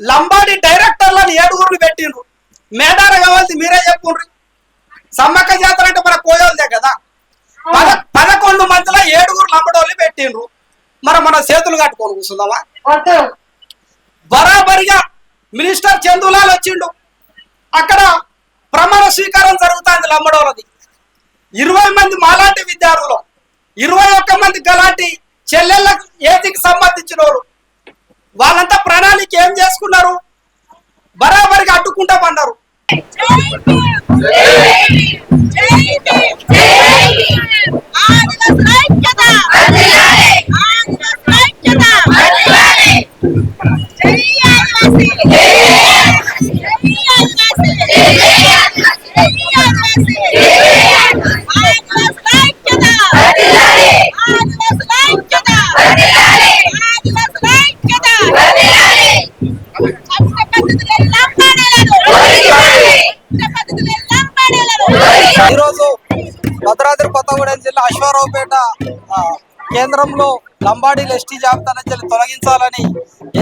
లంబాడి డైరెక్టర్లను 7 పెట్టిండ్రు. మేడార కావాల్సి మీరే చెప్పుండ్రి. సమ్మక్క జాతర అంటే మన కోయోల్దే కదా. 11 మందిలో 7 లంబడోళ్ళు పెట్టిండ్రు. మన చేతులు కట్టుకొని కూర్చుందామా? బరాబరిగా మినిస్టర్ చందులాల్ వచ్చిండు. అక్కడ ప్రమాణ స్వీకారం జరుగుతుంది లంబడోళ్ళది. 20 మంది మాలాంటి విద్యార్థులు, 21 మంది గలాంటి చెల్లెళ్ళ ఏతికి సంబంధించిన వాళ్ళు, వాళ్ళంతా ప్రణాళిక ఏం చేసుకున్నారు? బరాబరిగా అడ్డుకుంటామన్నారు. ఈరోజు భద్రాద్రి కొత్తగూడెం జిల్లా అశ్వారావుపేట కేంద్రంలో లంబాడీలు ఎస్టీ జాబితా నుంచి తొలగించాలని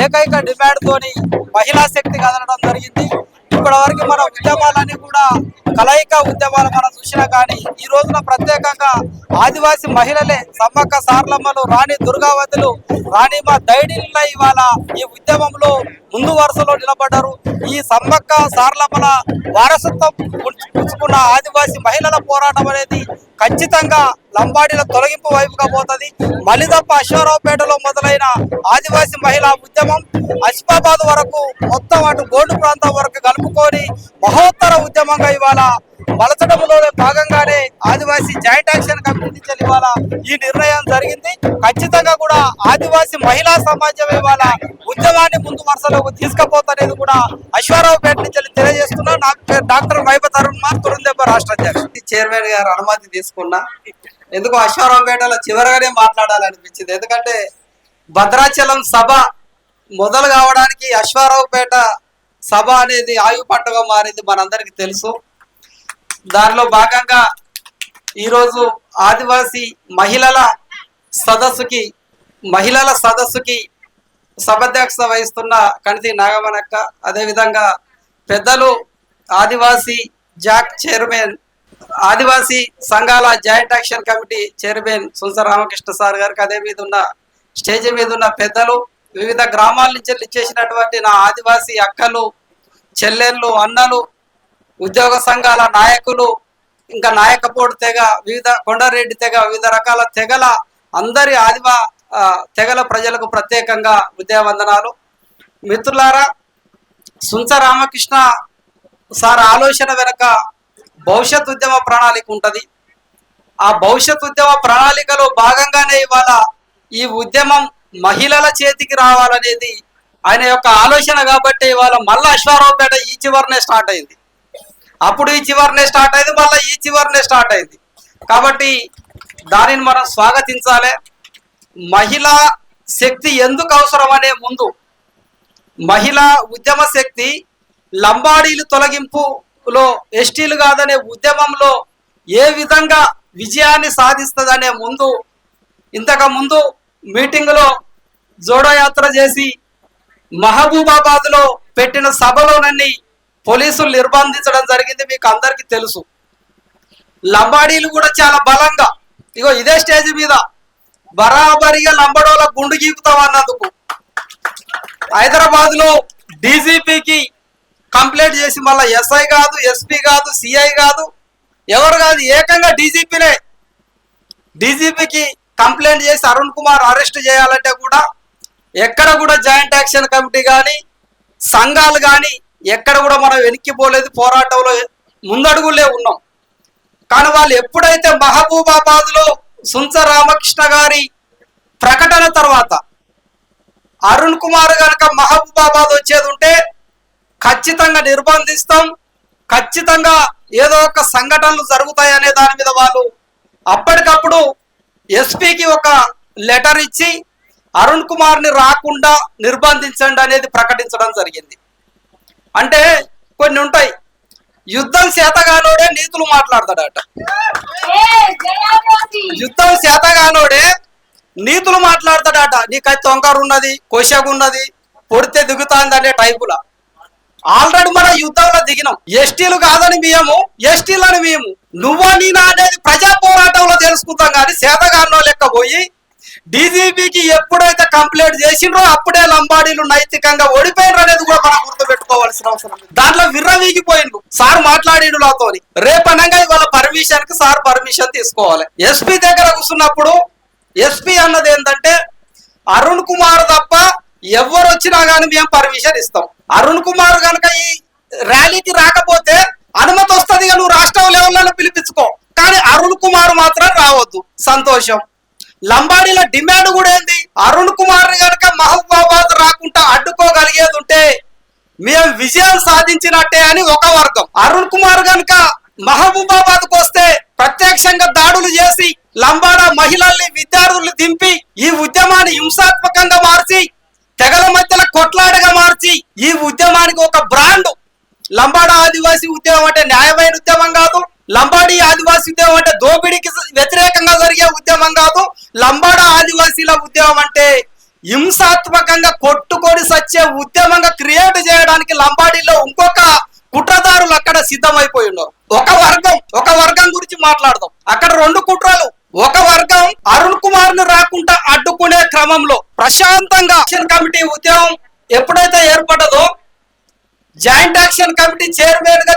ఏకైక డిమాండ్ తోని మహిళా శక్తి కదలడం జరిగింది. ఇప్పటి వరకు మన ఉద్యమాలన్నీ కూడా కలయిక ఉద్యమాలు మనం చూసినా కానీ ఈ రోజున ప్రత్యేకంగా ఆదివాసీ మహిళలే సమ్మక్క సార్లమ్మలు, రాణి దుర్గావతులు, రాణి మా దైడిల్ల ఇవాళ ఈ ఉద్యమంలో ముందు వరుసలో నిలబడ్డారు. ఈ సమ్మక్క సార్లమ్మల వారసత్వం పుచ్చుకున్న ఆదివాసీ మహిళల పోరాటం అనేది ఖచ్చితంగా లంబాడీల తొలగింపు వైపుగా పోతుంది. మలిదప్ప అశ్వారావుపేటలో మొదలైన ఆదివాసీ మహిళా ఉద్యమం ఆసిఫాబాద్ వరకు మొత్తం అటు గోండు ప్రాంతం వరకు కలుపుకొని మహోత్తర ఉద్యమంగా ఇవాళ మలచడంలోనే భాగంగానే ఆదివాసీ జాయింట్ యాక్షన్ కమిటీ నుంచి ఇవాళ ఈ నిర్ణయం జరిగింది. ఖచ్చితంగా కూడా ఆదివాసీ మహిళా సమాజం ఇవాళ ఉద్యమాన్ని ముందు వరుసలోకి తీసుకుపోతనేది కూడా అశ్వారావుపేట నుంచి తెలియజేస్తున్నా. నా పేరు డాక్టర్ వైభవ్ తరుణ్ కుమార్, తురుందెబ్బ రాష్ట్ర అధ్యక్షుడు. చైర్మన్ గారు అనుమతి తీసుకున్నా. ఎందుకు అశ్వారావుపేటలో చివరిగానే మాట్లాడాలనిపించింది. ఎందుకంటే భద్రాచలం సభ మొదలు కావడానికి అశ్వారావుపేట సభ అనేది ఆయువు పట్టుగా మారింది మనందరికీ తెలుసు. దానిలో భాగంగా ఈరోజు ఆదివాసీ మహిళల సదస్సుకి సభాధ్యక్షత వహిస్తున్న కణితి నాగమనక్క, అదేవిధంగా పెద్దలు ఆదివాసీ జాక్ చైర్మన్, ఆదివాసీ సంఘాల joint action committee chairman Sunsa Ramakrishna sir గారికి, అదే మీద ఉన్న స్టేజ్ మీద ఉన్న పెద్దలు, వివిధ గ్రామాల నుంచి ఇచ్చేసినటువంటి నా ఆదివాసీ అక్కలు, చెల్లెళ్ళు, అన్నలు, ఉద్యోగ సంఘాల నాయకులు, ఇంకా నాయకపోడు తెగ, వివిధ కొండారెడ్డి తెగ, వివిధ రకాల తెగల అందరి తెగల ప్రజలకు ప్రత్యేకంగా ఉదయవందనాలు. మిత్రులారా, సుంచ రామకృష్ణ సార్ ఆలోచన వెనక భవిష్యత్ ఉద్యమ ప్రణాళిక ఉంటుంది. ఆ భవిష్యత్ ఉద్యమ ప్రణాళికలో భాగంగానే ఇవాళ ఈ ఉద్యమం మహిళల చేతికి రావాలనేది ఆయన యొక్క ఆలోచన. కాబట్టి ఇవాళ మళ్ళీ అశ్వారావుపేట ఈ చివరినే స్టార్ట్ అయింది. అప్పుడు ఈ చివరినే స్టార్ట్ అయింది, మళ్ళీ ఈ చివరినే స్టార్ట్ అయింది. కాబట్టి దానిని మనం స్వాగతించాలి. మహిళా శక్తి ఎందుకు అవసరం అనే ముందు మహిళా ఉద్యమ శక్తి లంబాడీలు తొలగింపులో ఎస్టీలు కాదనే ఉద్యమంలో ఏ విధంగా విజయాన్ని సాధిస్తుందనే ముందు, ఇంతకు ముందు మీటింగులో జోడో యాత్ర చేసి మహబూబాబాద్లో పెట్టిన సభలోనన్నీ పోలీసులు నిర్బంధించడం జరిగింది. మీకు అందరికీ తెలుసు. లంబాడీలు కూడా చాలా బలంగా ఇదే స్టేజ్ మీద బరాబరిగా లంబడోల గుండు గీపుతామన్నందుకు హైదరాబాద్ లో డీజీపీకి కంప్లైంట్ చేసి మళ్ళీ ఎస్ఐ కాదు, ఎస్పీ కాదు, సిఐ కాదు, ఎవరు కాదు, ఏకంగా డీజీపీకి కంప్లైంట్ చేసి అరుణ్ కుమార్ అరెస్ట్ చేయాలంటే కూడా ఎక్కడ కూడా జాయింట్ యాక్షన్ కమిటీ కానీ సంఘాలు కానీ ఎక్కడ కూడా మనం వెనక్కిపోలేదు. పోరాటంలో ముందడుగులే ఉన్నాం. కానీ వాళ్ళు ఎప్పుడైతే మహబూబాబాద్ లో సుంచ రామకృష్ణ గారి ప్రకటన తర్వాత అరుణ్ కుమార్ కనుక మహబూబాబాద్ వచ్చేది ఉంటే ఖచ్చితంగా నిర్బంధిస్తాం, ఖచ్చితంగా ఏదో ఒక సంఘటనలు జరుగుతాయి అనే దాని మీద వాళ్ళు అప్పటికప్పుడు ఎస్పీకి ఒక లెటర్ ఇచ్చి అరుణ్ కుమార్ని రాకుండా నిర్బంధించండి అనేది ప్రకటించడం జరిగింది. అంటే కొన్ని ఉంటాయి, యుద్ధం చేతగానోడే నీతులు మాట్లాడతాడట. యుద్ధం చేతగానోడే నీతులు మాట్లాడతాడట. నీకైతే తొంకరు ఉన్నది, కోశకు ఉన్నది, కొడితే దిగుతాంది అనే టైపులా ఆల్రెడీ మన యుద్ధంలో దిగినాం. ఎస్టీలు కాదని మేము, ఎస్టీలని మేము, నువ్వా నేనా అనేది ప్రజా పోరాటంలో తెలుసుకుంటాం. కానీ శాతగారిలో లెక్క పోయి డీజీపీకి ఎప్పుడైతే కంప్లైంట్ చేసిండ్రో అప్పుడే లంబాడీలు నైతికంగా ఓడిపోయినరు అనేది కూడా మనం గుర్తుపెట్టుకోవాల్సిన అవసరం. దాంట్లో విర్రవీగిపోయిండు. సార్ మాట్లాడిండు నాతోని. రేపనంగా ఇవాళ పర్మిషన్ కి సార్ పర్మిషన్ తీసుకోవాలి. ఎస్పీ దగ్గర కూర్చున్నప్పుడు ఎస్పీ అన్నది ఏంటంటే అరుణ్ కుమార్ తప్ప ఎవరు వచ్చినా గానీ మేము పర్మిషన్ ఇస్తాం. అరుణ్ కుమార్ కనుక ఈ ర్యాలీకి రాకపోతే అనుమతి వస్తుంది, నువ్వు రాష్ట్ర లెవెల్లో పిలిపించుకో, కానీ అరుణ్ కుమార్ మాత్రం రావద్దు. సంతోషం. లంబాడీల డిమాండ్ కూడా ఏంది, అరుణ్ కుమార్ కనుక మహబూబాబాద్ రాకుండా అడ్డుకోగలిగేది ఉంటే మేము విజయం సాధించినట్టే అని ఒక వర్గం. అరుణ్ కుమార్ కనుక మహబూబాబాద్ కు వస్తే ప్రత్యక్షంగా దాడులు చేసి లంబాడ మహిళల్ని విద్యార్థుల్ని దింపి ఈ ఉద్యమాన్ని హింసాత్మకంగా మార్చి తెగల మధ్యలో కొట్లాడగా మార్చి ఈ ఉద్యమానికి ఒక బ్రాండ్. లంబాడ ఆదివాసీ ఉద్యమం అంటే న్యాయమైన ఉద్యమం కాదు. లంబాడీ ఆదివాసీ ఉద్యమం అంటే దోపిడీకి వ్యతిరేకంగా జరిగే ఉద్యమం కాదు. లంబాడ ఆదివాసీల ఉద్యమం అంటే హింసాత్మకంగా కొట్టుకొని సచ్చే ఉద్యమంగా క్రియేట్ చేయడానికి లంబాడీలో ఇంకొక కుట్రదారులు అక్కడ సిద్ధమైపోయి ఉన్నారు. ఒక వర్గం గురించి మాట్లాడదాం. అక్కడ రెండు కుట్రలు. ఒక వర్గం అరుణ్ కుమార్ ను రాకుండా అడ్డుకునే క్రమంలో ప్రశాంతంగా యాక్షన్ కమిటీ ఉద్యమం ఎప్పుడైతే ఏర్పడదో జాయింట్ యాక్షన్ కమిటీ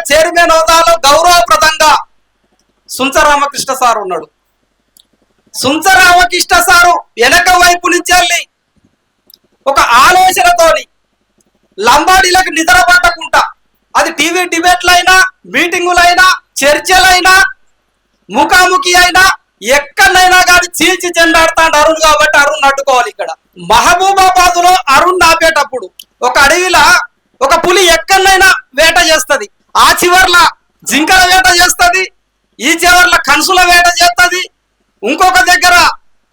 చైర్మన్ హోదాలో గౌరవప్రదంగా సుంచ రామకృష్ణ సార్ ఉన్నాడు. సుంచ రామకృష్ణ సారు వెనక వైపు నుంచి వెళ్ళి ఒక ఆలోచనతోని లంబాడీలకు నిద్ర పట్టకుండా, అది టీవీ డిబేట్లైనా, మీటింగులైనా, చర్చలైనా, ముఖాముఖి అయినా, ఎక్కడైనా కానీ చీల్చి చెండాడుతాడు అరుణ్. కాబట్టి అరుణ్ అడ్డుకోవాలి. ఇక్కడ మహబూబాబాద్ లో అరుణ్ ఆపేటప్పుడు ఒక అడవిలా ఒక పులి ఎక్కడైనా వేట చేస్తుంది. ఆ చివర్ల జింకల వేట చేస్తుంది, ఈ చివర్ల కన్సుల వేట చేస్తుంది, ఇంకొక దగ్గర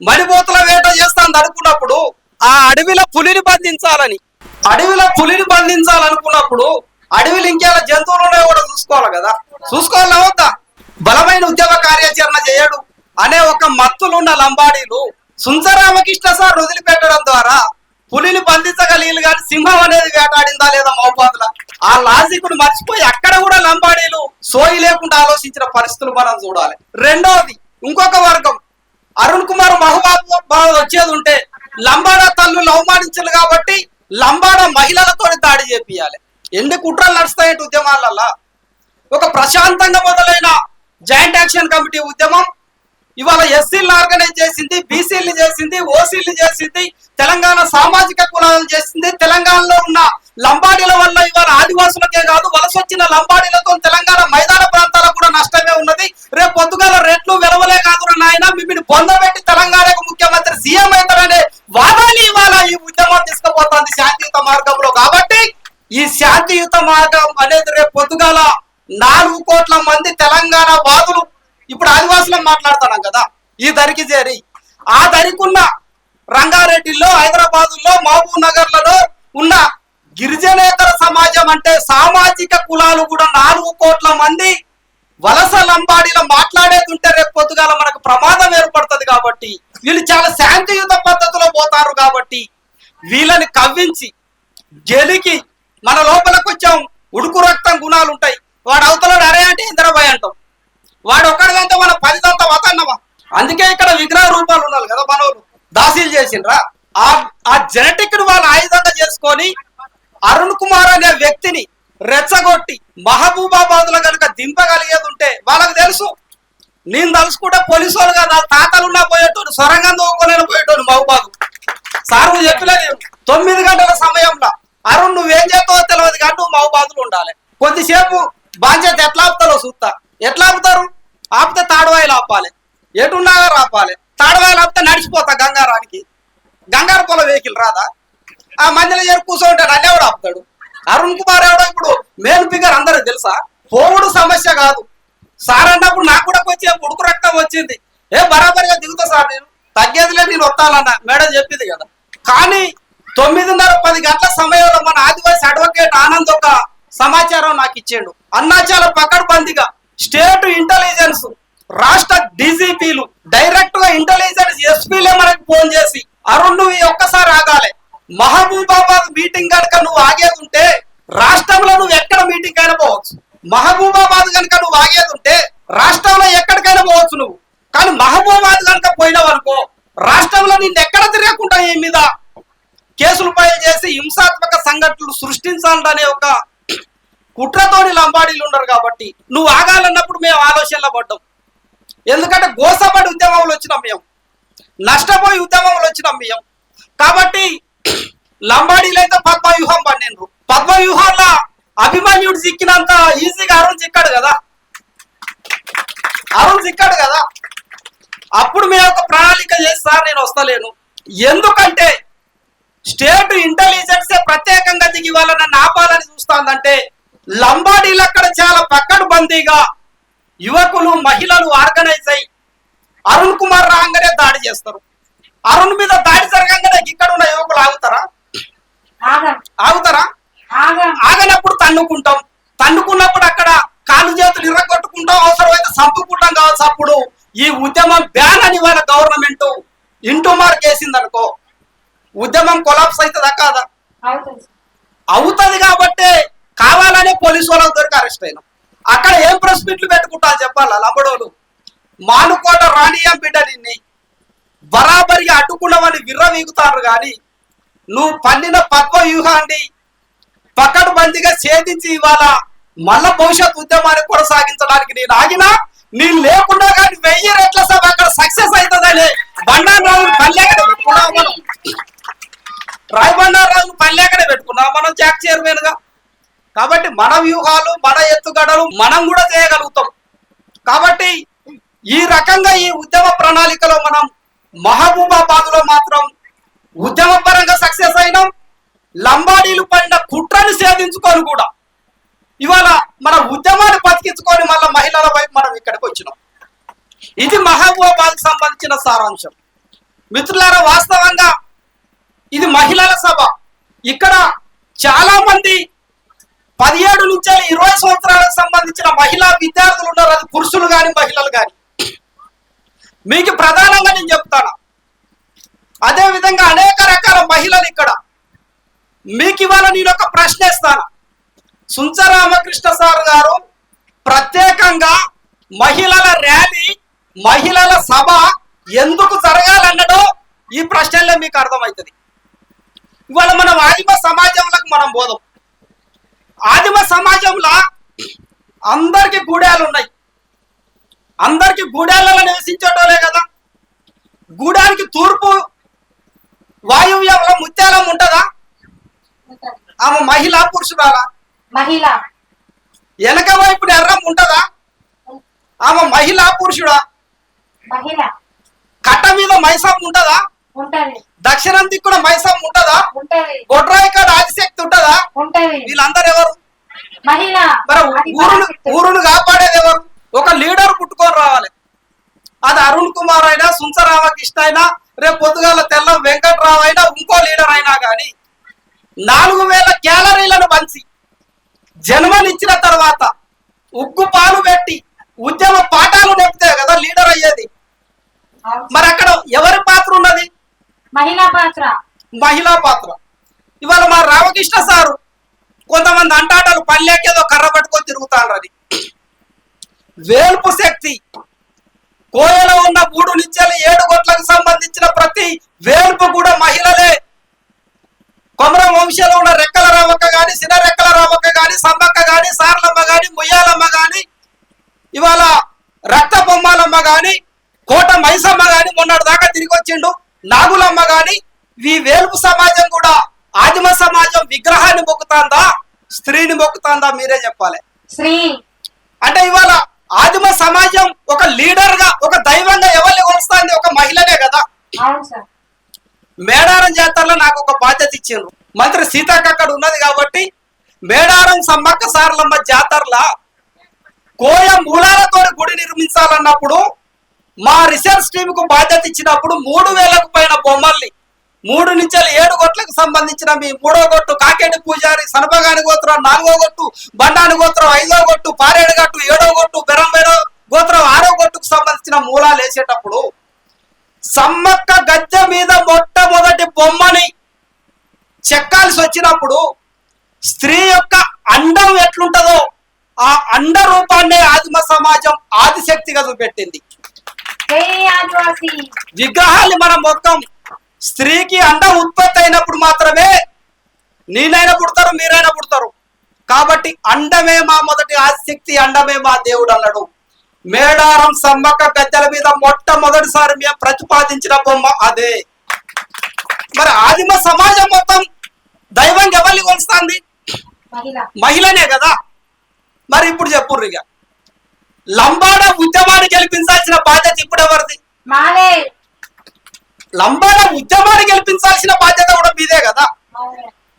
మడిపోతుల వేట చేస్తుంది అనుకున్నప్పుడు ఆ అడవిలో పులిని బంధించాలనుకున్నప్పుడు అడవిలో ఇంకేలా జంతువులు ఉన్నాయో కూడా చూసుకోవాలి కదా. చూసుకోవాలా వద్దా? బలమైన ఉద్యమ కార్యాచరణ చేయడు అనే ఒక మత్తులున్న లంబాడీలు సుంచ రామకృష్ణ సార్ వదిలిపెట్టడం ద్వారా పులిని బంధించగలిగిన కానీ సింహం అనేది వేటాడిందా లేదా మహబూబాద్లా? ఆ లాజిక్ ను మర్చిపోయి అక్కడ కూడా లంబాడీలు సోయి లేకుండా ఆలోచించిన పరిస్థితులు మనం చూడాలి. రెండవది, ఇంకొక వర్గం అరుణ్ కుమార్ మహబూబాబాద్ వచ్చేది ఉంటే లంబాడ తల్లులు అవమానించాలి కాబట్టి లంబాడ మహిళలతో దాడి చేపియాలి. ఎన్ని కుట్రలు నడుస్తాయంటే ఉద్యమాలల్లా. ఒక ప్రశాంతంగా మొదలైన జాయింట్ యాక్షన్ కమిటీ ఉద్యమం ఇవాళ ఎస్సీలను ఆర్గనైజ్ చేసింది, బీసీలు చేసింది, ఓసీలు చేసింది, తెలంగాణ సామాజిక కులాలను చేసింది. తెలంగాణలో ఉన్న లంబాడీల వల్ల ఇవాళ ఆదివాసులకే కాదు వలస వచ్చిన లంబాడీలతో తెలంగాణ మైదాన ప్రాంతాలకు కూడా నష్టమే ఉన్నది. రేపు పొద్దుగాల రేట్లు వెలవలే కాదు నాయన, మిమ్మల్ని పొందబెట్టి తెలంగాణకు ముఖ్యమంత్రి సీఎం అవుతారనే వాదాన్ని ఇవాళ ఈ ఉద్యమం తీసుకుపోతుంది శాంతియుత మార్గంలో. కాబట్టి ఈ శాంతియుత మార్గం అనేది రేపు పొద్దుగాల 4 కోట్ల మంది తెలంగాణ వాదులు ఇప్పుడు ఆదివాసులను మాట్లాడుతున్నాం కదా, ఈ దరికి చేరి ఆ దరికున్న రంగారెడ్డిలో, హైదరాబాదులో, మహబూబ్ నగర్లలో ఉన్న గిరిజనేతర సమాజం అంటే సామాజిక కులాలు కూడా 4 కోట్ల మంది వలస లంబాడీల మాట్లాడేది రేపు పొద్దుగాల మనకు ప్రమాదం ఏర్పడుతుంది. కాబట్టి వీళ్ళు చాలా శాంతియుత పద్ధతిలో పోతారు. కాబట్టి వీళ్ళని కవ్వించి గెలికి మన లోపలికి వచ్చాం. ఉడుకు రక్తం గుణాలు ఉంటాయి. వాడు అవతలాడు అరే అంటే ఇంద్రబాయ్ అంటాం, వాడు ఒక్కడిదంతా మన 10 వతన్నమా. అందుకే ఇక్కడ విగ్రహ రూపాలు ఉండాలి కదా. మనోళ్ళు దాసీలు చేసిండ్రా ఆ జెనెటిక్ ను వాళ్ళు ఆయుధంగా చేసుకొని అరుణ్ కుమార్ అనే వ్యక్తిని రెచ్చగొట్టి మహబూబాబాద్ లో కనుక దింపగలిగేది ఉంటే వాళ్ళకి తెలుసు. నేను తలుసుకుంటే పోలీసు వాళ్ళు కదా, తాతలున్నా పోయేటోడు, సొరంగం తోడుకోలేని పోయేటోడు మహబూబాద్. సార్ చెప్పలేదు 9 గంటల సమయంలో అరుణ్ నువ్వేం చేస్తావో తెలియదు కానీ నువ్వు మహబూబాద్ లో ఉండాలి. కొద్దిసేపు బాధ్యత ఎట్లా ఆపుతారో చూస్తా. ఎట్లా ఆపుతారు? ఆపితే తాడవాయిలు ఆపాలి, ఎటున్నాగా ఆపాలి. తాడవాయిలు ఆపితే నడిచిపోతా గంగారానికి. గంగారు పొల వెహికల్ రాదా? ఆ మందిలో చేరి కూర్చోంటే నన్ను ఎవడు ఆపుతాడు? అరుణ్ కుమార్ ఎవడో ఇప్పుడు మెయిన్ ఫిగర్ అందరికి తెలుసా. పోవుడు సమస్య కాదు. సార్ అన్నప్పుడు నాకు కూడా వచ్చే ఉడుకు రక్తం వచ్చింది. బరాబరిగా దిగుతా సార్, నేను తగ్గేదిలే, నేను వస్తానన్నా మేడం చెప్పింది కదా. కానీ 9:30-10 గంటల సమయంలో మన ఆదివాసీ అడ్వకేట్ ఆనంద్ ఒక సమాచారం నాకు ఇచ్చాడు. అన్నాచాల పకడ్బందీగా స్టేట్ ఇంటెలిజెన్స్, రాష్ట్ర డీజీపీలు, డైరెక్ట్ గా ఇంటెలిజెన్స్ ఎస్పీలే మనకు ఫోన్ చేసి అరుణ్ నువ్వు ఒక్కసారి ఆగాలి, మహబూబాబాద్ మీటింగ్ కనుక నువ్వు ఆగేది ఉంటే రాష్ట్రంలో నువ్వు ఎక్కడ మీటింగ్ అయినా పోవచ్చు. మహబూబాబాద్ కనుక నువ్వు ఆగేది ఉంటే రాష్ట్రంలో ఎక్కడికైనా పోవచ్చు నువ్వు. కానీ మహబూబాబాద్ కనుక పోయినావు అనుకో రాష్ట్రంలో నిన్ను ఎక్కడ తిరగకుండా ఈ మీద కేసులు ఫైల్ చేసి హింసాత్మక సంఘటనలు సృష్టించాలనే ఒక కుట్రతోని లంబాడీలు ఉన్నారు. కాబట్టి నువ్వు ఆగాలన్నప్పుడు మేము ఆలోచనలో పడ్డాం. ఎందుకంటే గోసపడి ఉద్యమంలో వచ్చినాం మేము, నష్టపోయి ఉద్యమంలో వచ్చినాం మేము. కాబట్టి లంబాడీలు అయితే పద్మవ్యూహం పండినరు. పద్మవ్యూహాల్లో అభిమన్యుడు చిక్కినంత ఈజీగా అరుణ్ చిక్కాడు కదా, అరుణ్ చిక్కాడు కదా. అప్పుడు మేము ఒక ప్రణాళిక చేస్తా, నేను వస్తలేను. ఎందుకంటే స్టేట్ ఇంటెలిజెన్స్ ప్రత్యేకంగా దిగి వాళ్ళ నన్ను ఆపాలని చూస్తాందంటే లంబాడీలు అక్కడ చాలా పక్కడబందీగా యువకులు మహిళలు ఆర్గనైజ్ అయ్యి అరుణ్ కుమార్ రాగానే దాడి చేస్తారు. అరుణ్ మీద దాడి జరగంగానే ఇక్కడ ఉన్న యువకులు ఆగుతారా? ఆగనప్పుడు తన్నుకుంటాం. తన్నుకున్నప్పుడు అక్కడ కాలు చేతులు ఇర్రగొట్టుకుంటాం, అవసరమైతే చంపుకుంటాం కావచ్చు. అప్పుడు ఈ ఉద్యమం బ్యాన్ అని వాళ్ళ గవర్నమెంట్ ఇంటూ మార్క్ వేసింది అనుకో, ఉద్యమం కొలాప్స్ అవుతుందా కాదా? అవుతుంది. కాబట్టి కావాలనే పోలీసు వాళ్ళకి దొరికి అరెస్ట్ అయినాం. అక్కడ ఏం ప్రెస్ మీట్లు పెట్టుకుంటా చెప్పాలా లంబడోలు? మానుకోట రాణియం బిడ్డ నిన్ని బరాబరిగా అడ్డుకున్నామని విర్రవీగుతారు. కానీ నువ్వు పన్నిన పద్మ వ్యూహాన్ని పకడ్బందీగా ఛేదించి ఇవాళ మళ్ళా భవిష్యత్ ఉద్యమాన్ని కొనసాగించడానికి నేను ఆగినా, నేను లేకుండా కానీ 1000 రెట్ల సభ అక్కడ సక్సెస్ అవుతుందని బండారాజును పల్లెకనే పెట్టుకున్నాం మనం. రాయబండారాజును పల్లెకనే పెట్టుకున్నాం మనం జాక్ చైర్మన్ గా. కాబట్టి మన వ్యూహాలు, మన ఎత్తుగడలు మనం కూడా చేయగలుగుతాం. కాబట్టి ఈ రకంగా ఈ ఉద్యమ ప్రణాళికలో మనం మహబూబాబాద్ లో మాత్రం ఉద్యమ పరంగా సక్సెస్ అయినాం. లంబాడీలు పడిన కుట్రని సేధించుకొని కూడా ఇవాళ మన ఉద్యమాన్ని బతికించుకొని మళ్ళీ మహిళల వైపు మనం ఇక్కడికి వచ్చినాం. ఇది మహబూబాబాద్ కు సంబంధించిన సారాంశం. మిత్రులారా, వాస్తవంగా ఇది మహిళల సభ. ఇక్కడ చాలా మంది 17 నుంచి 20 సంవత్సరాలకు సంబంధించిన మహిళా విద్యార్థులు ఉన్నారు. అది పురుషులు కానీ మహిళలు కానీ. మీకు ప్రధానంగా నేను చెప్తాను. అదే విధంగా అనేక రకాల మహిళలు ఇక్కడ. మీకు ఇవాళ నేను ఒక ప్రశ్న ఇస్తాను. సుంచ రామకృష్ణ సార్ గారు ప్రత్యేకంగా మహిళల ర్యాలీ, మహిళల సభ ఎందుకు జరగాలన్నదో ఈ ప్రశ్నలో మీకు అర్థమవుతుంది. ఇవాళ మనం ఆదిమ సమాజంలోకి మనం పోదాం. ఆదిమ సమాజంలో అందరికి గూడాలు ఉన్నాయి. అందరికి గూడాలలో నివసించేటోలే కదా. గూడానికి తూర్పు వాయువ్యంలో ముత్యాలం ఉంటదా? ఆమె మహిళ పురుషురాలా? మహిళ. వెనక వైపున ఎర్రం ఉంటదా? ఆమె మహిళ పురుషుడా? మహిళ. కట్ట మీద మైసమ్మ ఉంటదా? ఉంటది. దక్షిణం దిక్కున మైసమ్మ ఉంటదా? ఉంటది. గొడ్రాయి కాడ ఆదిశక్తి ఉంటదా? ఉంటది. వీళ్ళందరూ ఎవరు? మహిళ. మరి ఊరును కాపాడేది ఎవరు? ఒక లీడర్ పుట్టుకొని రావాలి. అది అరుణ్ కుమార్ అయినా, సుంచ రామకృష్ణ అయినా, రేపు పొద్దుగాల తెల్లం వెంకట్రావు అయినా, ఇంకో లీడర్ అయినా కానీ 4000 క్యాలరీలను పంచి జన్మనిచ్చిన తర్వాత ఉగ్గు పాలు పెట్టి ఉద్యమ పాఠాలు నేర్పితే కదా లీడర్ అయ్యేది. మరి అక్కడ ఎవరి పాత్ర ఉన్నది? మహిళా పాత్ర. మహిళా పాత్ర. ఇవాళ మా రామకృష్ణ సారు కొంతమంది అంటాటలు పల్లెకేదో కర్ర పట్టుకొని తిరుగుతారు. అది వేల్పు శక్తి. కోయలో ఉన్న 3 నుంచి 7 కోట్లకు సంబంధించిన ప్రతి వేల్పు కూడా మహిళలే. కొమర వంశంలో ఉన్న రెక్కల రామక్క గాని, సిన రెక్కల రామక్క గాని, సమ్మక్క గాని, సార్లమ్మ గాని, ముయ్యాలమ్మ గాని, ఇవాళ రక్త బొమ్మాలమ్మ గాని, కోట మైసమ్మ గాని, మొన్నటి దాకా తిరిగి వచ్చిండు నాగులమ్మ గాని. ఈ వేల్పు సమాజం కూడా ఆదిమ సమాజం విగ్రహాన్ని మొక్కుతాందా, స్త్రీని మొక్కుతాందా? మీరే చెప్పాలి. స్త్రీ అంటే ఇవాళ ఆదిమ సమాజం ఒక లీడర్ గా, ఒక దైవంగా ఎవరిని కొలుస్తుంది? ఒక మహిళనే కదా. మేడారం జాతరలో నాకు ఒక బాధ్యత ఇచ్చిండ్రు. మంత్రి సీతక్క అక్కడ ఉన్నది కాబట్టి మేడారం సమ్మక్క సారలమ్మ జాతరలా కోయ మూలాలతో గుడి నిర్మించాలన్నప్పుడు మా రీసెర్చ్ టీమ్ కు బాధ్యత ఇచ్చినప్పుడు 3000కు పైన బొమ్మల్ని 3 నుంచి 7 కోట్లకు సంబంధించిన మీ 3వ గొట్టు కాకేటి పూజారి, సనపగాని గోత్రం 4వ గొట్టు, బండాని గోత్రం 5వ గొట్టు, పారేడు గట్టు 7వ గొట్టు, బెరంబేడ గోత్రం 6వ గొట్టుకు సంబంధించిన మూలాలు వేసేటప్పుడు సమ్మక్క గద్దె మీద మొట్టమొదటి బొమ్మని చెక్కాల్సి వచ్చినప్పుడు స్త్రీ యొక్క అండం ఎట్లుంటదో ఆ అండ రూపాన్నే ఆదిమ సమాజం ఆదిశక్తిగా చూపెట్టింది. జై ఆదివాసి. విగ్రహాన్ని మనం మొత్తం స్త్రీకి అండం ఉత్పత్తి అయినప్పుడు మాత్రమే నేనైనా పుడతారు, మీరైనా పుడతారు. కాబట్టి అండమే మా మొదటి ఆదిశక్తి, అండమే మా దేవుడు అన్నాడు. మేడారం సమ్మక్క పెద్దల మీద మొట్టమొదటిసారి మేము ప్రతిపాదించిన బొమ్మ అదే. మరి ఆదిమ సమాజం మొత్తం దైవం ఎవరిని కొలుస్తుంది? మహిళ. మహిళనే కదా. మరి ఇప్పుడు చెప్పుర్రు, ఇక లంబాడ ఉద్యమాన్ని గెలిపించాల్సిన బాధ్యత ఇప్పుడు ఎవరిది? మాదే. లంబాడ ఉద్యమాన్ని గెలిపించాల్సిన బాధ్యత కూడా మీదే కదా.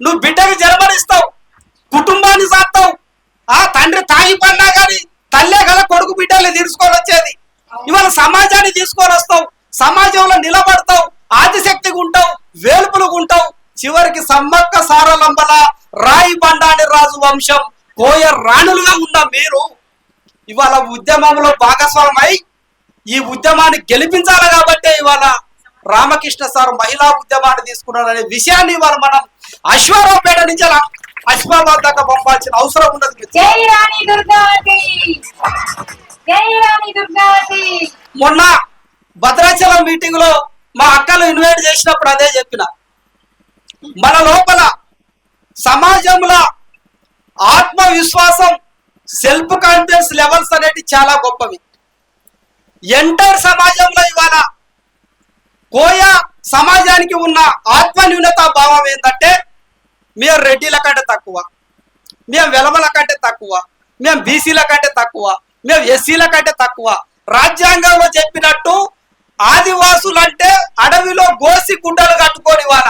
నువ్వు బిడ్డకి జన్మనిస్తావు, కుటుంబాన్ని సాస్తావు, ఆ తండ్రి తాగి పడినా కానీ తల్లే కదా కొడుకు బిడ్డల్ని తీసుకొని వచ్చేది. ఇవాళ సమాజాన్ని తీసుకొని వస్తావు, సమాజంలో నిలబడతావు, ఆదిశక్తిగా ఉంటావు, వేల్పులుగా ఉంటావు. చివరికి సమ్మక్క సారలంబల రాయి బండాని రాజు వంశం కోయ రాణులుగా ఉన్న మీరు ఇవాళ ఉద్యమంలో భాగస్వామై ఈ ఉద్యమాన్ని గెలిపించాలి. కాబట్టి ఇవాళ రామకృష్ణ సార్ మహిళా ఉద్యమాన్ని తీసుకున్నారనే విషయాన్ని ఇవాళ మనం అశ్వారావుపేట నుంచి అశ్వాబాద్ దాకా పంపాల్సిన అవసరం ఉన్నది. జై రాణి దుర్గావతి. జై రాణి దుర్గావతి. మొన్న భద్రాచలం మీటింగ్ లో మా అక్కలు ఇన్వైట్ చేసినప్పుడు అదే చెప్పిన. మన లోపల సమాజంలో ఆత్మవిశ్వాసం, సెల్ఫ్ కాన్ఫిడెన్స్ లెవెల్స్ అనేవి చాలా గొప్పవి. ఎంటైర్ సమాజంలో ఇవాళ కోయ సమాజానికి ఉన్న ఆత్మన్యూనత భావం ఏంటంటే మేము రెడ్డిల కంటే తక్కువ, మేము వెలమల కంటే తక్కువ, మేము బీసీల కంటే తక్కువ, మేము ఎస్సీల కంటే తక్కువ. రాజ్యాంగంలో చెప్పినట్టు ఆదివాసులంటే అడవిలో గోసి గుడ్డలు కట్టుకొని వాళ్ళ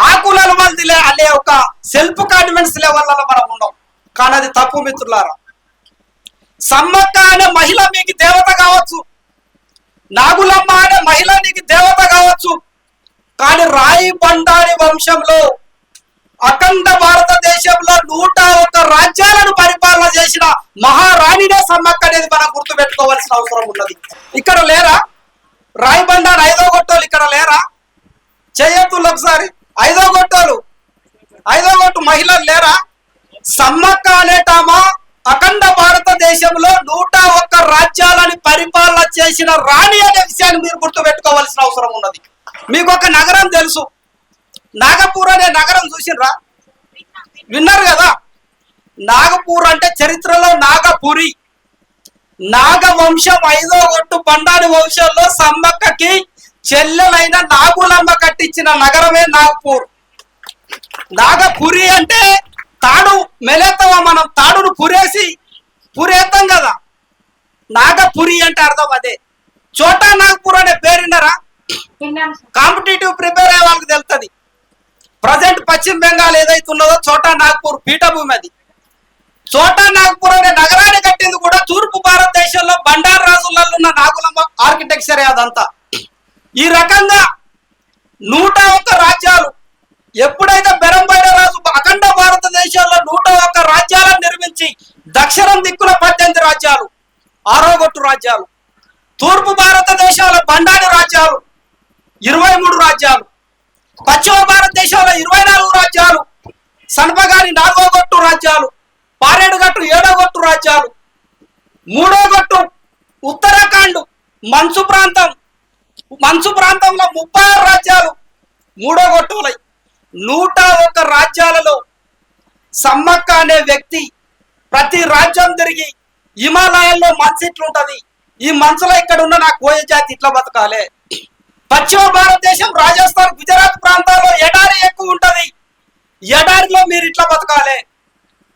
ఆకుల మంది అనే ఒక సెల్ఫ్ కాన్ఫిడెన్స్ లెవెల్లో మనం ఉన్నాం. కానీ అది తప్పు మిత్రులారా. సమ్మక్క అనే మహిళ మీకు దేవత కావచ్చు, నాగులమ్మ అనే మహిళ నీకు దేవత కావచ్చు, కానీ రాయి బండారి వంశంలో అఖండ భారతదేశంలో 101 రాజ్యాలను పరిపాలన చేసిన మహారాణినే సమ్మక్క అనేది మనం గుర్తుపెట్టుకోవాల్సిన అవసరం ఉన్నది. ఇక్కడ లేరా రాయి బండారి 5వ గొట్టోలు? ఇక్కడ లేరా? చేయొద్దు ఒకసారి. 5వ గొట్టోలు, 5వ గొట్టు మహిళలు లేరా? సమ్మక్క అనేటామా అఖండ భారతదేశంలో 101 రాజ్యాలని పరిపాలన చేసిన రాణి అనే విషయాన్ని మీరు గుర్తుపెట్టుకోవాల్సిన అవసరం ఉన్నది. మీకు ఒక నగరం తెలుసు, నాగపూర్ అనే నగరం చూసినరా? విన్నారు కదా. నాగపూర్ అంటే చరిత్రలో నాగపురి, నాగవంశం 5వ గొట్టు బండారి వంశంలో సమ్మక్కకి చెల్లెలైన నాగులమ్మ కట్టించిన నగరమే నాగపూర్. నాగపురి అంటే తాడు మెలేస్తావా మనం, తాడును పురేస్తాం కదా. నాగపురి అంటే అర్థం అదే. చోటా నాగపూర్ అనే పేరున్నారా? కాంపిటేటివ్ ప్రిపేర్ అయ్యే వాళ్ళకి తెలుస్తుంది. ప్రజెంట్ పశ్చిమ బెంగాల్ ఏదైతే ఉన్నదో చోటా నాగపూర్ పీఠభూమి అది. చోటా నాగపూర్ అనే నగరాన్ని కట్టింది కూడా తూర్పు భారతదేశంలో బండారు రాజులలో ఉన్న నాగులమ్మ ఆర్కిటెక్చరే అదంతా. ఈ రకంగా 101 రాజ్యాలు ఎప్పుడైతే బెరంబైడ రాజు అఖండ భారతదేశంలో 101 రాజ్యాలను నిర్మించి దక్షిణం దిక్కుల 18 రాజ్యాలు, 6వ గొట్టు రాజ్యాలు, తూర్పు భారతదేశాల బండారి రాజ్యాలు 23 రాజ్యాలు, పశ్చిమ భారతదేశంలో 24 రాజ్యాలు, సన్పగాని 4వ గొట్టు రాజ్యాలు, పారేడుగట్టు 7వ గొట్టు రాజ్యాలు, 3వ గొట్టు ఉత్తరాఖండ్ మంచు ప్రాంతంలో 36 రాజ్యాలు 3వ గొట్టులై 101 రాజ్యాలలో సమ్మక్క అనే వ్యక్తి ప్రతి రాజ్యం తిరిగి హిమాలయాల్లో మంచు ఇట్లుంటది, ఈ మంచులో ఇక్కడ ఉన్న నా కోయ జాతి ఇట్లా బతకాలే. పశ్చిమ భారతదేశం రాజస్థాన్ గుజరాత్ ప్రాంతాల్లో ఎడారి ఎక్కువ ఉంటది, ఎడారిలో మీరు ఇట్లా బతకాలే.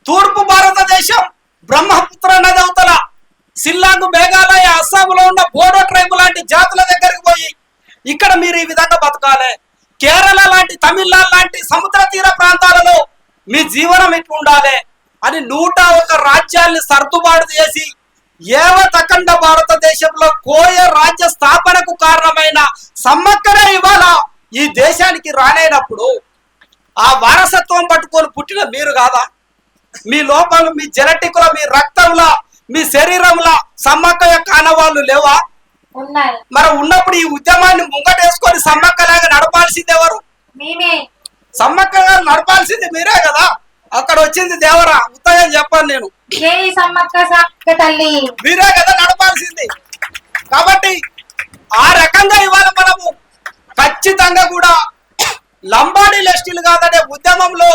తూర్పు భారతదేశం బ్రహ్మపుత్ర నది అవతల సిల్లాంగ్, మేఘాలయ, అస్సాంలో ఉన్న బోడో ట్రైబ్ లాంటి జాతుల దగ్గరికి పోయి ఇక్కడ మీరు ఈ విధంగా బతకాలే. కేరళ లాంటి, తమిళనాడు లాంటి సముద్ర తీర ప్రాంతాలలో మీ జీవనం ఇట్లా ఉండాలి అని 101 రాజ్యాల్ని సర్దుబాటు చేసి యావత్ అఖండ భారతదేశంలో కోయ రాజ్య స్థాపనకు కారణమైన సమ్మక్కనే ఇవాళ ఈ దేశానికి రానైనప్పుడు ఆ వారసత్వం పట్టుకొని పుట్టిన మీరు కాదా? మీ లోపల, మీ జెనెటిక్ లో, మీ రక్తంలో, మీ శరీరంలో సమ్మక్క యొక్క ఆనవాళ్ళు లేవా? మరి ఉన్నప్పుడు ఈ ఉద్యమాన్ని ముంగటేసుకొని సమ్మక్కలాగా నడపాల్సింది ఎవరు? సమ్మక్క గారు నడపాల్సింది మీరే కదా. అక్కడ వచ్చింది దేవరా ఉత్తయం చెప్పాను నేను. జై సమ్మక్క సాక్క తల్లి. మీరే కదా నడపాల్సింది. కాబట్టి ఆ రకంగా ఇవాళ మనము ఖచ్చితంగా కూడా లంబాడీ లెస్టీలు కాదనే ఉద్యమంలో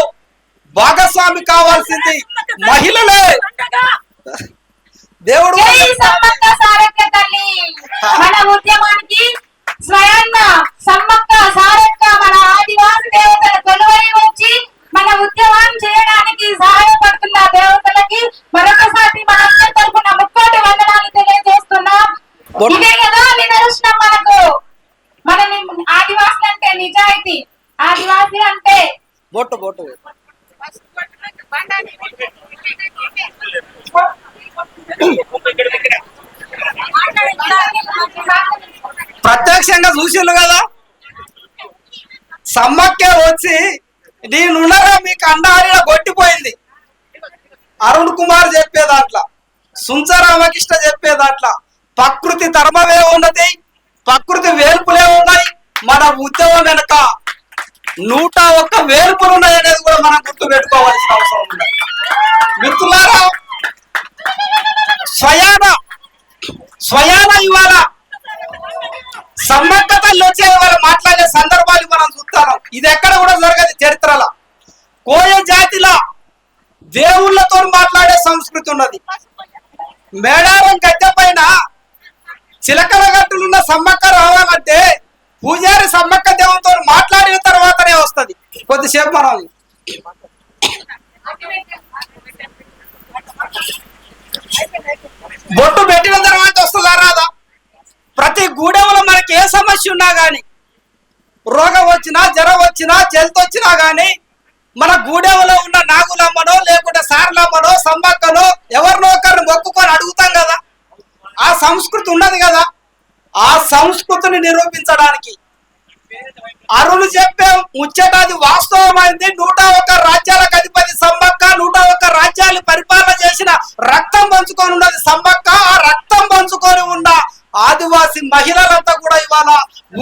భాగస్వామి కావాల్సింది మహిళలే. దేవుడు జై సమ్మక్క సారక్క తల్లి. మన ఉద్యమానికి స్వయాన్న సమ్మక్క సారక్క మన ఆదివాసి దేవతల కొలువై వచ్చి మన ఉద్యమం చేయడానికి సహాయపడుతున్న దేవతలకి మరొకసారి మనందరి తరపున ముక్కోటి వందనాలు తెలియజేస్తున్నాం. ఇదే కదా నిదర్శనం మనకు. మన ఆదివాసులు అంటే నిజాయితీ, ఆదివాసి అంటే బొట్టు బొట్టు ప్రత్యక్షంగా చూసిండు కదా. సమ్మక్కే వచ్చి నేనున్నారా మీకు అన్నారిలో కొట్టిపోయింది. అరుణ్ కుమార్ చెప్పే దాంట్లో, సుంచ రామకృష్ణ చెప్పే దాంట్లో ప్రకృతి ధర్మమే ఉన్నది, ప్రకృతి వేల్పులే ఉన్నాయి. మన ఉద్యమం వెనక 101 వేల్పులు ఉన్నాయి అనేది కూడా మనం గుర్తు పెట్టుకోవాల్సిన అవసరం ఉంది. మిత్రులారా, స్వయాన ఇవాళ సమ్మక్క తల్లి వచ్చే ఇవాళ మాట్లాడే సందర్భాలు మనం చూస్తాం. ఇది ఎక్కడ కూడా జరగదు చరిత్రలో. కోయ జాతిలో దేవుళ్ళతో మాట్లాడే సంస్కృతి ఉన్నది. మేడారం గద్దె పైన చిలకల గట్టులున్న సమ్మక్క రావాలంటే పూజారి సమ్మక్క దేవునితో మాట్లాడిన తర్వాతనే వస్తుంది. కొద్దిసేపు మనం బొట్టు పెట్టిన తర్వాత వస్తుందా రాదా? ప్రతి గూడెంలో మనకి ఏ సమస్య ఉన్నా గాని, రోగం వచ్చినా జ్వరం వచ్చినా జల్తు వచ్చినా గాని మన గూడెంలో ఉన్న నాగులమ్మనో లేకుంటే సార్లమ్మనో సమ్మక్కనో ఎవరినో ఒకరిని మొక్కుకొని అడుగుతాం కదా. ఆ సంస్కృతి ఉన్నది కదా. ఆ సంస్కృతిని నిరూపించడానికి అరుణ్ చెప్పే ముచ్చటాది వాస్తవమైంది. 101 రాజ్యాలకు అధిపతి సమ్మక్క, 101 రాజ్యాలు పరిపాలన చేసిన రక్తం పంచుకొని ఉన్నది సమ్మక్క. ఆ రక్తం పంచుకొని ఉన్న ఆదివాసి మహిళలంతా కూడా ఇవాళ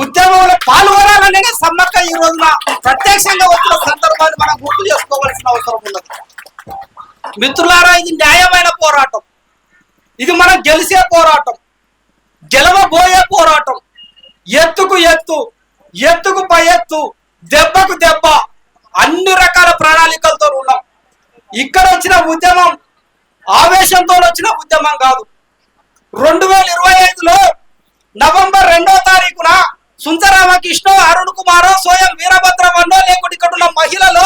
ఉద్యమంలో పాల్గొనాలనే సమ్మక్క ఈ రోజున ప్రత్యక్షంగా వచ్చిన సందర్భాన్ని మనం గుర్తు చేసుకోవాల్సిన అవసరం ఉన్నది. మిత్రులారా, ఇది న్యాయమైన పోరాటం. ఇది మనం గెలిచే పోరాటం, గెలవబోయే పోరాటం. ఎత్తుకు ఎత్తు, ఎత్తుకు పై ఎత్తు, దెబ్బకు దెబ్బ, అన్ని రకాల ప్రణాళికలతో ఉన్నాం. ఇక్కడ వచ్చిన ఉద్యమం ఆవేశంతో వచ్చిన ఉద్యమం కాదు. 2025లో నవంబర్ 2వ తారీఖున సుంచరామకృష్ణ, అరుణ్ కుమారో, స్వయం వీరభద్రమన్నో లేకుంటే ఇక్కడ ఉన్న మహిళలు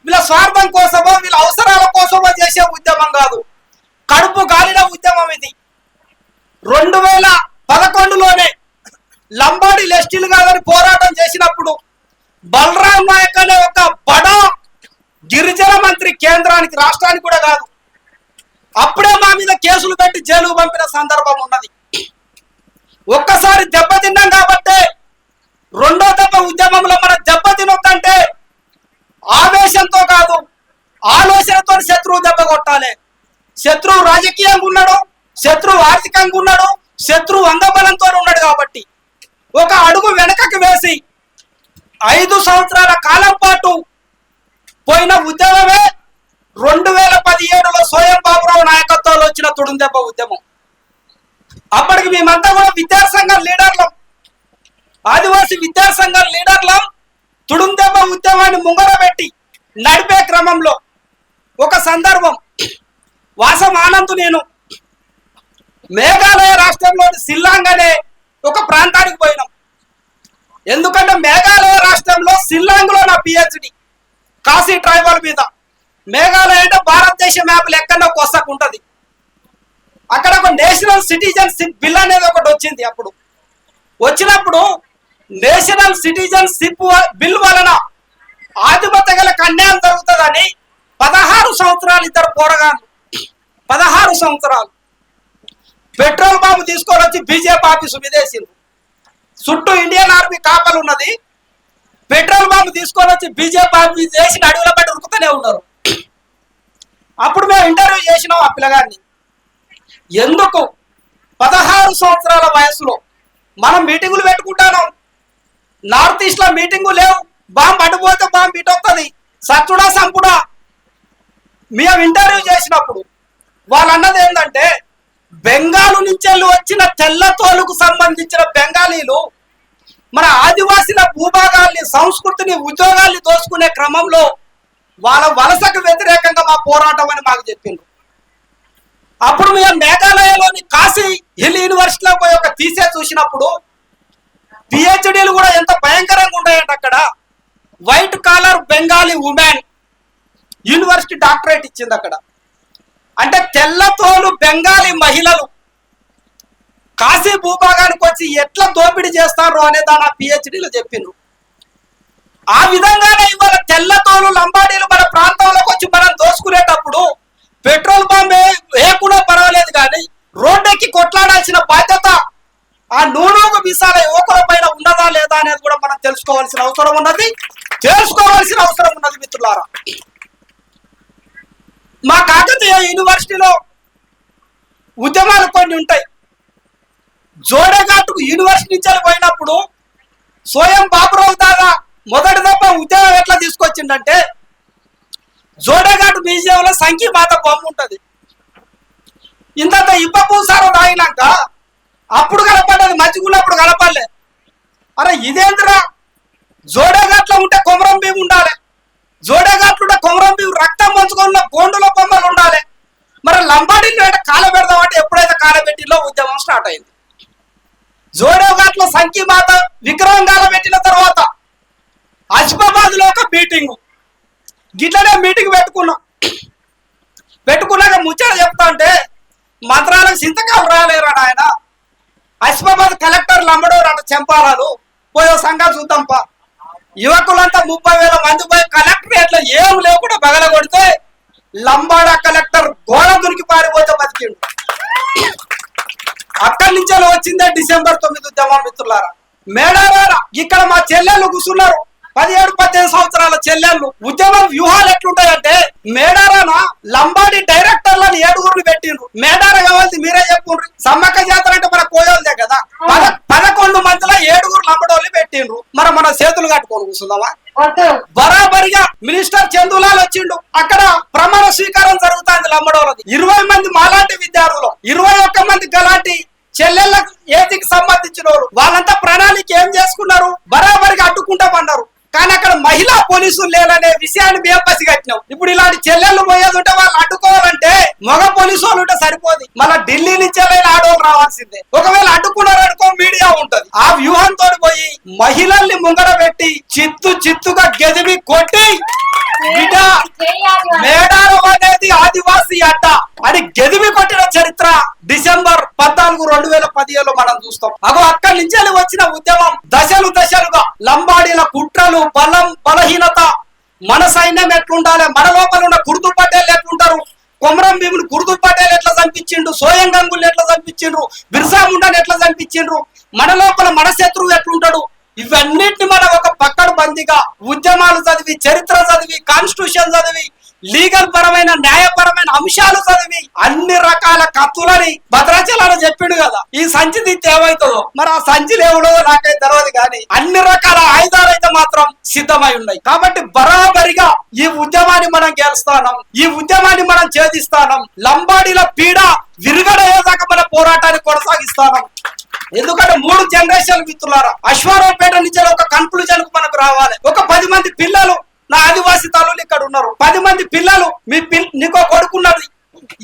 వీళ్ళ స్వార్థం కోసమో వీళ్ళ అవసరాల కోసమో చేసే ఉద్యమం కాదు. కడుపు గాలిన ఉద్యమం ఇది. 2011లోనే లంబాడి లెస్టీలు కాదని పోరాటం చేసినప్పుడు బలరాం నాయక్ అనే ఒక బడా గిరిజన మంత్రి కేంద్రానికి, రాష్ట్రానికి కూడా కాదు, అప్పుడే మా మీద కేసులు పెట్టి జైలుకు పంపిన సందర్భం ఉన్నది. ఒక్కసారి దెబ్బతిన్నాం కాబట్టి రెండో దెబ్బ ఉద్యమంలో మనం దెబ్బతినొద్దంటే ఆవేశంతో కాదు, ఆలోచనతో శత్రువు దెబ్బ కొట్టాలి. శత్రువు రాజకీయంగా ఉన్నాడు, శత్రువు ఆర్థికంగా ఉన్నాడు, శత్రువు అంగబలంతో ఉన్నాడు. కాబట్టి ఒక అడుగు వెనకకు వేసి 5 సంవత్సరాల కాలం పాటు పోయిన ఉద్యమమే 2017లో స్వయం బాబురావు నాయకత్వంలో వచ్చిన తుడుందెబ్బ ఉద్యమం. అప్పటికి మేమంతా కూడా విద్యాసంఘం లీడర్లం, ఆదివాసీ విద్యాసంఘం లీడర్లం. తుడుందెబ్బ ఉద్యమాన్ని ముంగరబెట్టి నడిపే క్రమంలో ఒక సందర్భం, వాసం ఆనంద్ నేను మేఘాలయ రాష్ట్రంలోని సిల్లాంగ్ అనే ఒక ప్రాంతానికి పోయినాం. ఎందుకంటే మేఘాలయ రాష్ట్రంలో సిల్లాంగ్ లో నా పిహెచ్డి కాశీ ట్రైబల్ మీద. మేఘాలయ అంటే భారతదేశ మ్యాప్ లెక్కన కొసకు ఉంటది. అక్కడ ఒక నేషనల్ సిటిజన్షిప్ బిల్ అనేది ఒకటి వచ్చింది. అప్పుడు వచ్చినప్పుడు నేషనల్ సిటిజన్షిప్ బిల్ వలన ఆధిపత్య గల అన్యాయం జరుగుతుందని 16 సంవత్సరాలు ఇద్దరు పోరగాళ్ళు, 16 సంవత్సరాలు పెట్రోల్ బాంబు తీసుకొని వచ్చి బీజేపీ ఆఫీసు మీదేసింది. చుట్టూ ఇండియన్ ఆర్మీ కాపలు ఉన్నది. పెట్రోల్ బాంబు తీసుకొని వచ్చి బీజేపీ ఆఫీసు చేసి అడవుల పట్టి ఉరుకుతూనే ఉన్నారు. అప్పుడు మేము ఇంటర్వ్యూ చేసినాం ఆ పిల్లగాడిని. ఎందుకు 16 సంవత్సరాల వయసులో మనం మీటింగులు పెట్టుకుంటాను, నార్త్ ఈస్ట్ లో మీటింగు లేవు, బాంబు అడ్డుపోతే బాంబు ఇటు వస్తుంది, సచ్చుడా సంపుడా. మేము ఇంటర్వ్యూ చేసినప్పుడు వాళ్ళు అన్నది ఏంటంటే, బెంగాలు నుంచి వచ్చిన తెల్ల తోలుకు సంబంధించిన బెంగాలీలు మన ఆదివాసీల భూభాగాల్ని, సంస్కృతిని, ఉద్యోగాల్ని దోచుకునే క్రమంలో వాళ్ళ వలసకు వ్యతిరేకంగా మా పోరాటం అని మాకు చెప్పిండ్రు. అప్పుడు మేము మేఘాలయలోని కాశీ హిల్ యూనివర్సిటీలో పోయి ఒక తీసే చూసినప్పుడు పిహెచ్డీలు కూడా ఎంత భయంకరంగా ఉంటాయంటే, అక్కడ white collar Bengali women university doctorate ఇచ్చింది అక్కడ. అంటే తెల్లతోలు బెంగాలీ మహిళలు కాశీ భూభాగానికి వచ్చి ఎట్లా దోపిడీ చేస్తారు అనే దాని ఆ పిహెచ్డీలో చెప్పిండ్రు. ఆ విధంగానే ఇవాళ తెల్లతోలు లంబాడీలు మన ప్రాంతంలోకి వచ్చి మనం దోసుకునేటప్పుడు పెట్రోల్ బాంబే వేయకుండా పర్వాలేదు, కానీ రోడ్డెక్కి కొట్లాడాల్సిన బాధ్యత ఆ నూనూగు విశాల యువకుల పైన ఉన్నదా లేదా అనేది కూడా మనం తెలుసుకోవాల్సిన అవసరం ఉన్నది మిత్రులారా. మా కాకతీయ యూనివర్సిటీలో ఉద్యమాలు కొన్ని ఉంటాయి. జోడేఘాట్కు యూనివర్సిటీ నుంచి పోయినప్పుడు స్వయం బాబురావు దాదా మొదటి దఫా ఉద్యమం ఎట్లా తీసుకొచ్చిందంటే, జోడేఘాట్ మ్యూజియంలో సంఖ్య మాత బొమ్మ ఉంటుంది. ఇంత ఇప్ప పూసారం రాయినాక అప్పుడు కనపడ్డది, మజ్జిగున్నప్పుడు కనపడలే. అరే ఇదేంద్రా, జోడేఘాట్లో ఉంటే కొమరం భీము ఉండాలి, జోడేఘాట్లు ఉంటే కొమరం భీము రక్తం పంచుకున్న గోండుల బొమ్మలు ఉండాలి. మరి లంబాడీలు కాల పెడదామంటే ఎప్పుడైతే కాలబెట్టిలో ఉద్యమం స్టార్ట్ అయింది. జోడేఘాట్లో సంఖ్య మాత విగ్రహం కాలబెట్టిన తర్వాత ఆసిఫాబాద్ లో ఒక మీటింగ్, గిట్లనే మీటింగ్ పెట్టుకున్నాక ముచ్చట చెప్తా అంటే మంత్రాలకు సింతకాలు రాలేరు ఆయన. ఆసిఫాబాద్ కలెక్టర్ లంబడోరు అంట చెంపాలాలు పోయో సంఘాలు చూద్దాంపా. యువకులంతా 30,000 మంది పోయి కలెక్టరేట్లో ఏం లేకుండా బగల కొడితే లంబాడా కలెక్టర్ గోడ దునికి పారిపోతే బతికిండు. అక్కడి నుంచే వచ్చిందే డిసెంబర్ 9 ఉద్యమం మిత్రులారా. మేడారా ఇక్కడ మా చెల్లెళ్ళు కూర్చున్నారు, 17-18 సంవత్సరాల చెల్లెళ్ళు. ఉద్యమం వ్యూహాలు ఎట్లుంటాయంటే, మేడారాన లంబాడి డైరెక్టర్లను 7 పెట్టిండ్రు. మేడార కావాల్సి మీరే చెప్పుండ్రు. సమ్మక్క జాతర అంటే మన కోయోల్దే కదా. 11 మందిలో 7 లంబడోళ్ళు పెట్టిండ్రు. మన చేతులు కట్టుకొని కూర్చుందామా? బరాబరిగా మినిస్టర్ చందులాల్ వచ్చిండు. అక్కడ ప్రమాణ స్వీకారం జరుగుతుంది లంబడోళ్ళది. 20 మంది మాలాంటి విద్యార్థులు, 21 మంది గలాంటి చెల్లెళ్ళకు ఏదికి సంబంధించిన వాళ్ళంతా ప్రణాళిక ఏం చేసుకున్నారు, బరాబరిగా అడ్డుకుంటామన్నారు. కానీ అక్కడ మహిళా పోలీసులు లేరనే విషయాన్ని మేము పసిగట్టినాం. ఇప్పుడు ఇలాంటి చెల్లెళ్ళు పోయేది ఉంటే వాళ్ళు అడ్డుకోవాలంటే మగ పోలీసు వాళ్ళు ఉంటే సరిపోదు, మళ్ళీ ఢిల్లీ నుంచి ఆడవాళ్ళు రావాల్సిందే. ఒకవేళ అడ్డుకున్నారనుకో మీడియా ఉంటది. ఆ వ్యూహంతో పోయి మహిళల్ని ముంగడ పెట్టి చిత్తుగా గెదివి కొట్టి బిడ్డ మేడారం అనేది ఆదివాసీ అడ్డ అని గెదివి కొట్టిన చరిత్ర డిసెంబర్ 14, 2017 మనం చూస్తాం. అక్కడి నుంచి వచ్చిన ఉద్యమం దశలుగా లంబాడీల కుట్రలు, బలం, బలహీనత, మన సైన్యం ఎట్లుండాలి, మన లోపల ఉన్న కుర్దు పటేల్ ఎట్లుంటారు, కొమరం భీముని కుర్దు పటేల్ ఎట్లా చంపించిండ్రు, సోయం గంగులు ఎట్లా చంపించిండ్రు, బిర్సా ముండాని ఎట్లా చంపించిండ్రు, మన లోపల మన శత్రువు ఎట్లుంటాడు, ఇవన్నిటిని మనం ఒక పక్కన బందీగా ఉద్యమాలు చదివి, చరిత్ర చదివి, కాన్స్టిట్యూషన్ చదివి, లీగల్ పరమైన న్యాయపరమైన అంశాలు చదివి అన్ని రకాల కత్తులని భద్రాచలాలు చెప్పిండు కదా. ఈ సంచి తీస్తే ఏమవుతుందో మరి ఆ సంచిలు ఎవడో నాకైతే తెలియదు, కానీ అన్ని రకాల ఆయుధాలు అయితే మాత్రం సిద్ధమై ఉన్నాయి. కాబట్టి బరాబరిగా ఈ ఉద్యమాన్ని మనం గెలుస్తాం, ఈ ఉద్యమాన్ని మనం ఛేదిస్తాం. లంబాడీల పీడ విరుగడయ్యేదాకా మన పోరాటాన్ని కొనసాగిస్తాం. ఎందుకంటే 3 జనరేషన్ మిత్రులారా, అశ్వారావుపేట నుంచి ఒక కన్క్లూజన్ మనకు రావాలి. ఒక 10 మంది పిల్లలు నా ఆదివాసీ తల్లులు ఇక్కడ ఉన్నారు. 10 మంది పిల్లలు నీకో కొడుకున్నది,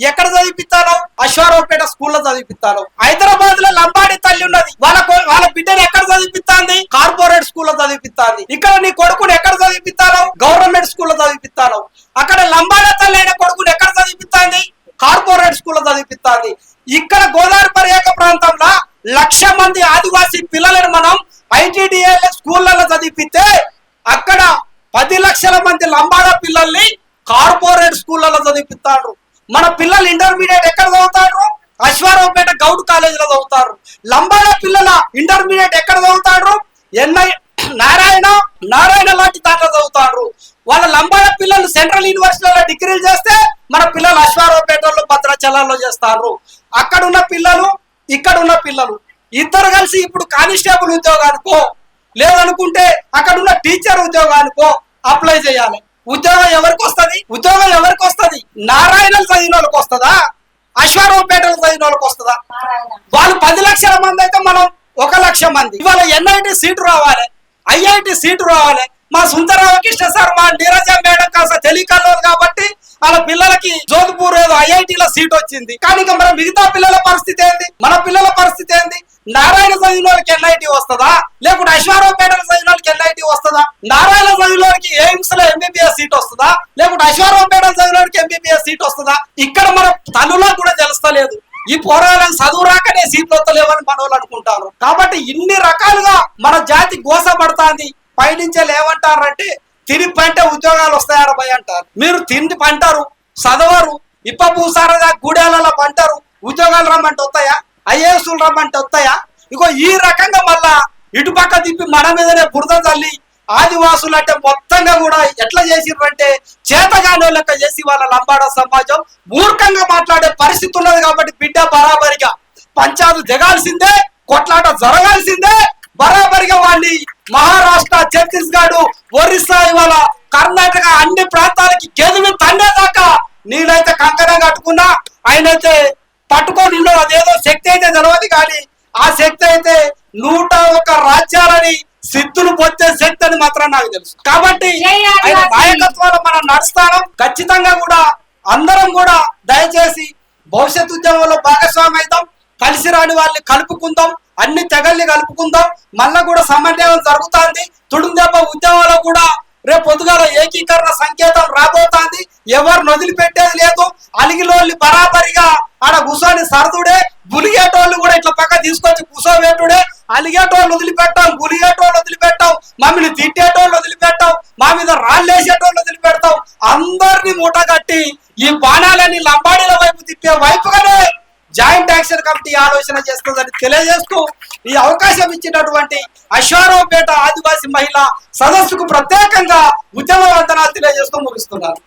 ఎక్కడ చదివిపిస్తాను? అశ్వారావుపేట స్కూల్లో చదివిపిస్తాను. హైదరాబాద్ లో లంబాడి తల్లి ఉన్నది, వాళ్ళ బిడ్డను ఎక్కడ చదివిపిస్తాంది? కార్పొరేట్ స్కూల్లో చదివిపిస్తాంది. ఇక్కడ నీ కొడుకుని ఎక్కడ చదివిపిస్తాను? గవర్నమెంట్ స్కూల్లో చదివిపిస్తాను. అక్కడ లంబాడి తల్లి అయిన కొడుకుని ఎక్కడ చదివిపిస్తాంది? కార్పొరేట్ స్కూల్లో చదివిపిస్తాంది. ఇక్కడ గోదావరి పర్యాక ప్రాంతంలో 1,00,000 మంది ఆదివాసీ పిల్లలను మనం ITDA స్కూళ్లలో చదివిపిస్తే అక్కడ 10 లక్షల మంది లంబాడా పిల్లల్ని కార్పొరేట్ స్కూళ్లలో చదివిపిస్తాడు. మన పిల్లలు ఇంటర్మీడియట్ ఎక్కడ చదువుతారు? అశ్వారావుపేట గౌడ్ కాలేజీలో చదువుతారు. లంబాడా పిల్లల ఇంటర్మీడియట్ ఎక్కడ చదువుతారు? నారాయణ లాంటి దాంట్లో చదువుతారు. వాళ్ళ లంబాడా పిల్లలు సెంట్రల్ యూనివర్సిటీలో డిగ్రీలు చేస్తే మన పిల్లలు అశ్వారావుపేటలో, భద్రాచలాల్లో చేస్తారు. అక్కడ ఉన్న పిల్లలు, ఇక్కడ ఉన్న పిల్లలు ఇద్దరు కలిసి ఇప్పుడు కానిస్టేబుల్ ఉద్యోగానికో లేదనుకుంటే అక్కడ ఉన్న టీచర్ ఉద్యోగానికో అప్లై చేయాలి. ఉద్యోగం ఎవరికి వస్తుంది? నారాయణలు చదివిన వాళ్ళకి వస్తుందా? అశ్వారావుపేటలు చదివిన వాళ్ళకి వస్తుందా? వాళ్ళు 10 లక్షల మంది అయితే మనం 1 లక్ష మంది. ఇవాళ ఎన్ఐటి సీటు రావాలి, ఐఐటి సీటు రావాలి. మా సుందరరామకృష్ణ సార్, మా నీరజ మేడం కాస్త తెలియకల్లోదు కాబట్టి వాళ్ళ పిల్లలకి జోధ్పూర్ ఏదో ఐఐటిలో సీట్ వచ్చింది. కానీ ఇంకా మన మిగతా పిల్లల పరిస్థితి ఏంది? మన పిల్లల పరిస్థితి ఏంది? నారాయణ చదివిన వాళ్ళకి ఎన్ఐటి వస్తుందా? లేకుంటే అశ్వారావుపేటలు చదివిన వాళ్ళకి ఎన్ఐటి వస్తుందా? నారాయణ చదివిన వాళ్ళకి ఎయిమ్స్ లో ఎంబీబీఎస్ సీట్ వస్తుందా? లేకుంటే అశ్వారావుపేటలు చదివిన వాళ్ళకి ఎంబీబీఎస్ సీట్ వస్తుందా? ఇక్కడ మన తల్లులకు కూడా తెలుస్తలేదు. ఈ పోరాలను చదువు రాకనే సీట్లు వస్తలేవని మన వాళ్ళు అనుకుంటారు. కాబట్టి ఇన్ని రకాలుగా మన జాతి గోసపడుతుంది. పైనుంచి ఏమంటారంటే తిని పంటే ఉద్యోగాలు వస్తాయా భయ అంటారు. మీరు తిండి పంటారు, చదవరు, ఇప్ప పూసారగా గూడెలలో పంటారు, ఉద్యోగాలు రమ్మంటే వస్తాయా? ఐఏఎస్లు రమ్మంటే వస్తాయా? ఇగో ఈ రకంగా మళ్ళా ఇటుపక్క తిప్పి మన మీదనే బురద తల్లి ఆదివాసులు అంటే మొత్తంగా కూడా ఎట్లా చేసిర్రంటే చేతగానో లెక్క చేసి వాళ్ళ లంబాడ సమాజం మూర్ఖంగా మాట్లాడే పరిస్థితి ఉన్నది. కాబట్టి బిడ్డ బరాబరిగా పంచాయతీ దిగాల్సిందే, కొట్లాట జరగాల్సిందే. బరాబరిగా వాడిని మహారాష్ట్ర, ఛత్తీస్గఢ్, ఒరిస్సా, ఇవాళ కర్ణాటక అన్ని ప్రాంతాలకి గెదులు తండేదాకా నేనైతే కంకణం కట్టుకున్నా, ఆయనైతే పట్టుకొని ఉండవు. అదేదో శక్తి అయితే తెలియదు కానీ ఆ శక్తి అయితే 101 రాజ్యాలని సిద్ధులు పొచ్చే శక్తి అని మాత్రం నాకు తెలుసు. కాబట్టి ఆయన నాయకత్వాలు మనం నడుస్తాం. ఖచ్చితంగా కూడా అందరం కూడా దయచేసి భవిష్యత్ ఉద్యమంలో భాగస్వామి అవుతాం. కలిసి రాని వాళ్ళని కలుపుకుందాం, అన్ని తెగల్ని కలుపుకుందాం. మళ్ళా కూడా సమన్వయం జరుగుతుంది. తుడుందెబ్బ ఉద్యమంలో కూడా రేపు పొద్దుగాల ఏకీకరణ సంకేతం రాబోతుంది. ఎవరు వదిలిపెట్టేది లేదు. అలిగిలోళ్ళు బరాబరిగా ఆడ కూర్చొని సరదుడే, బులిగేటోళ్ళు కూడా ఇట్లా పక్క తీసుకొచ్చి కూర్చోబెట్టుడే. అలిగేటోళ్ళు వదిలిపెట్టాం, బులిగేటోళ్ళు వదిలిపెట్టాం, మమ్మల్ని తిట్టేటోళ్ళు వదిలిపెట్టాం, మా మీద రాళ్ళేసేటోళ్ళు వదిలిపెడతాం. అందరినీ మూటగట్టి ఈ బాణాలని లంబాడీల వైపు తిప్పే వైపుగానే జాయింట్ యాక్షన్ కమిటీ ఆలోచన చేస్తుందని తెలియజేస్తూ ఈ అవకాశం ఇచ్చినటువంటి అశ్వారావుపేట ఆదివాసీ మహిళా సదస్సుకు ప్రత్యేకంగా ఉద్యమ వందనాలు తెలియజేస్తూ ముగిస్తున్నారు.